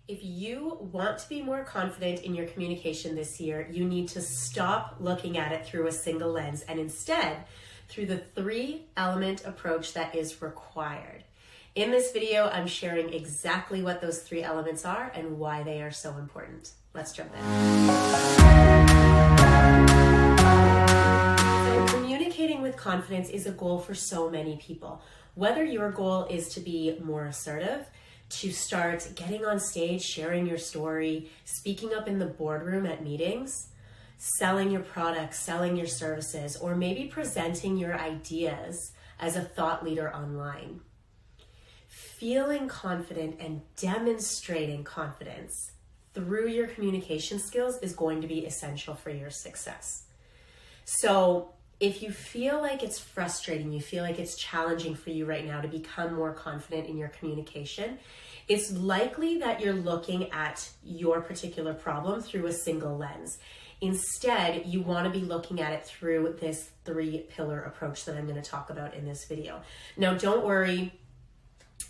If you want to be more confident in your communication this year, you need to stop looking at it through a single lens and instead through the 3-element approach that is required. In this video, I'm sharing exactly what those 3 elements are and why they are so important. Let's jump in. So communicating with confidence is a goal for so many people. Whether your goal is to be more assertive, to start getting on stage, sharing your story, speaking up in the boardroom at meetings, selling your products, selling your services, or maybe presenting your ideas as a thought leader online. Feeling confident and demonstrating confidence through your communication skills is going to be essential for your success. So if you feel like it's frustrating, you feel like it's challenging for you right now to become more confident in your communication, it's likely that you're looking at your particular problem through a single lens. Instead, you want to be looking at it through this 3-pillar approach that I'm going to talk about in this video. Now, don't worry.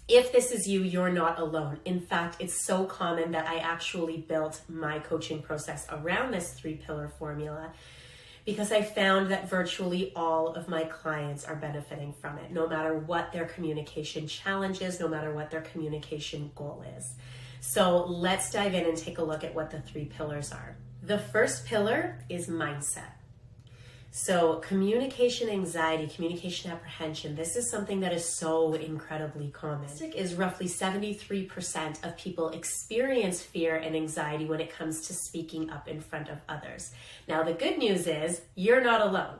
If this is you, you're not alone. In fact, it's so common that I actually built my coaching process around this 3-pillar formula because I found that virtually all of my clients are benefiting from it, no matter what their communication challenge is, no matter what their communication goal is. So let's dive in and take a look at what the 3 pillars are. The first pillar is mindset. So communication anxiety, communication apprehension, this is something that is so incredibly common. Is roughly 73% of people experience fear and anxiety when it comes to speaking up in front of others. Now, the good news is you're not alone.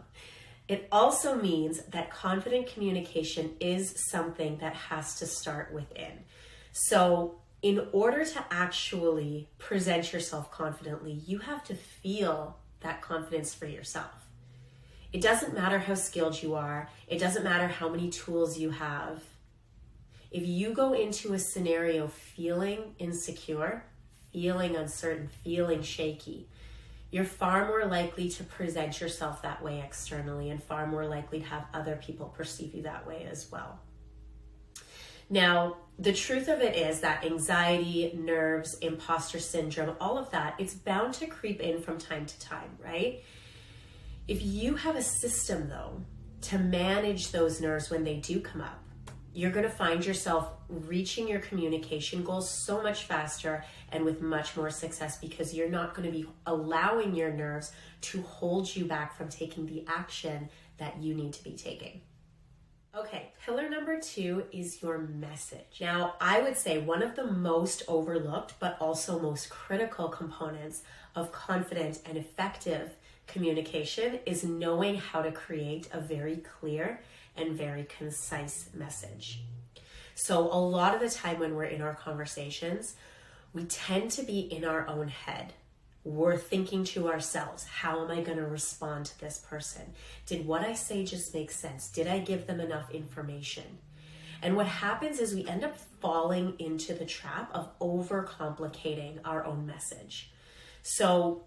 It also means that confident communication is something that has to start within. So in order to actually present yourself confidently, you have to feel that confidence for yourself. It doesn't matter how skilled you are. It doesn't matter how many tools you have. If you go into a scenario feeling insecure, feeling uncertain, feeling shaky, you're far more likely to present yourself that way externally and far more likely to have other people perceive you that way as well. Now, the truth of it is that anxiety, nerves, imposter syndrome, all of that, it's bound to creep in from time to time, right? If you have a system, though, to manage those nerves when they do come up, you're going to find yourself reaching your communication goals so much faster and with much more success because you're not going to be allowing your nerves to hold you back from taking the action that you need to be taking. Okay, pillar number 2 is your message. Now, I would say one of the most overlooked but also most critical components of confident and effective communication is knowing how to create a very clear and very concise message. So a lot of the time when we're in our conversations, we tend to be in our own head. We're thinking to ourselves, how am I going to respond to this person? Did what I say just make sense? Did I give them enough information? And what happens is we end up falling into the trap of overcomplicating our own message. So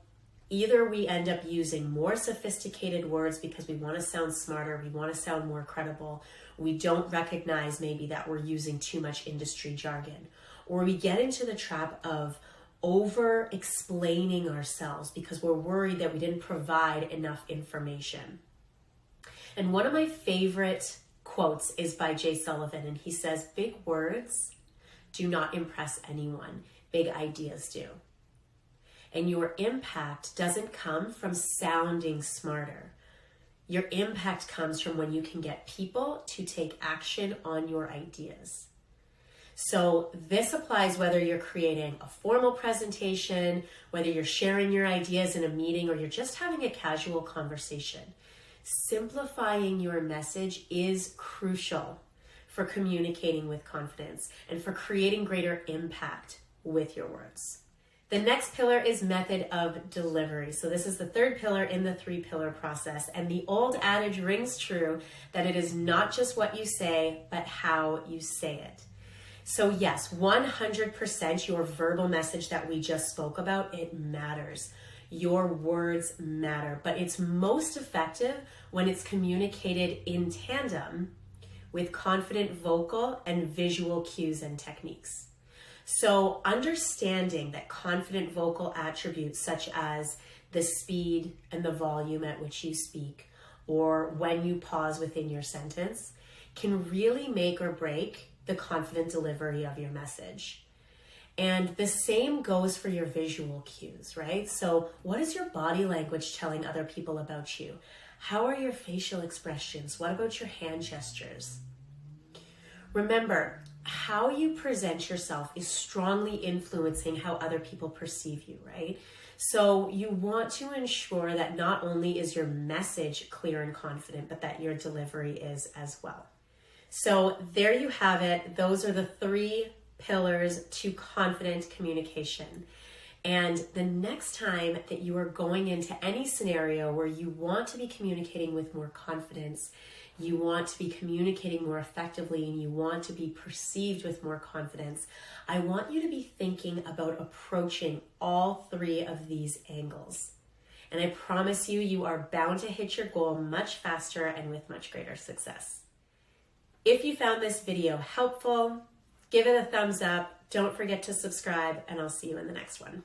either we end up using more sophisticated words because we want to sound smarter, we want to sound more credible, we don't recognize maybe that we're using too much industry jargon, or we get into the trap of over-explaining ourselves because we're worried that we didn't provide enough information. And one of my favorite quotes is by Jay Sullivan, and he says, "Big words do not impress anyone, big ideas do." And your impact doesn't come from sounding smarter. Your impact comes from when you can get people to take action on your ideas. So this applies whether you're creating a formal presentation, whether you're sharing your ideas in a meeting, or you're just having a casual conversation. Simplifying your message is crucial for communicating with confidence and for creating greater impact with your words. The next pillar is method of delivery. So this is the 3rd pillar in the 3-pillar process. And the old adage rings true that it is not just what you say, but how you say it. So yes, 100% your verbal message that we just spoke about, it matters. Your words matter, but it's most effective when it's communicated in tandem with confident vocal and visual cues and techniques. So understanding that confident vocal attributes such as the speed and the volume at which you speak, or when you pause within your sentence, can really make or break the confident delivery of your message. And the same goes for your visual cues, right? So what is your body language telling other people about you? How are your facial expressions? What about your hand gestures? Remember, how you present yourself is strongly influencing how other people perceive you, right? So you want to ensure that not only is your message clear and confident, but that your delivery is as well. So there you have it. Those are the 3 pillars to confident communication. And the next time that you are going into any scenario where you want to be communicating with more confidence, you want to be communicating more effectively, and you want to be perceived with more confidence, I want you to be thinking about approaching all 3 of these angles. And I promise you, you are bound to hit your goal much faster and with much greater success. If you found this video helpful, give it a thumbs up. Don't forget to subscribe, and I'll see you in the next one.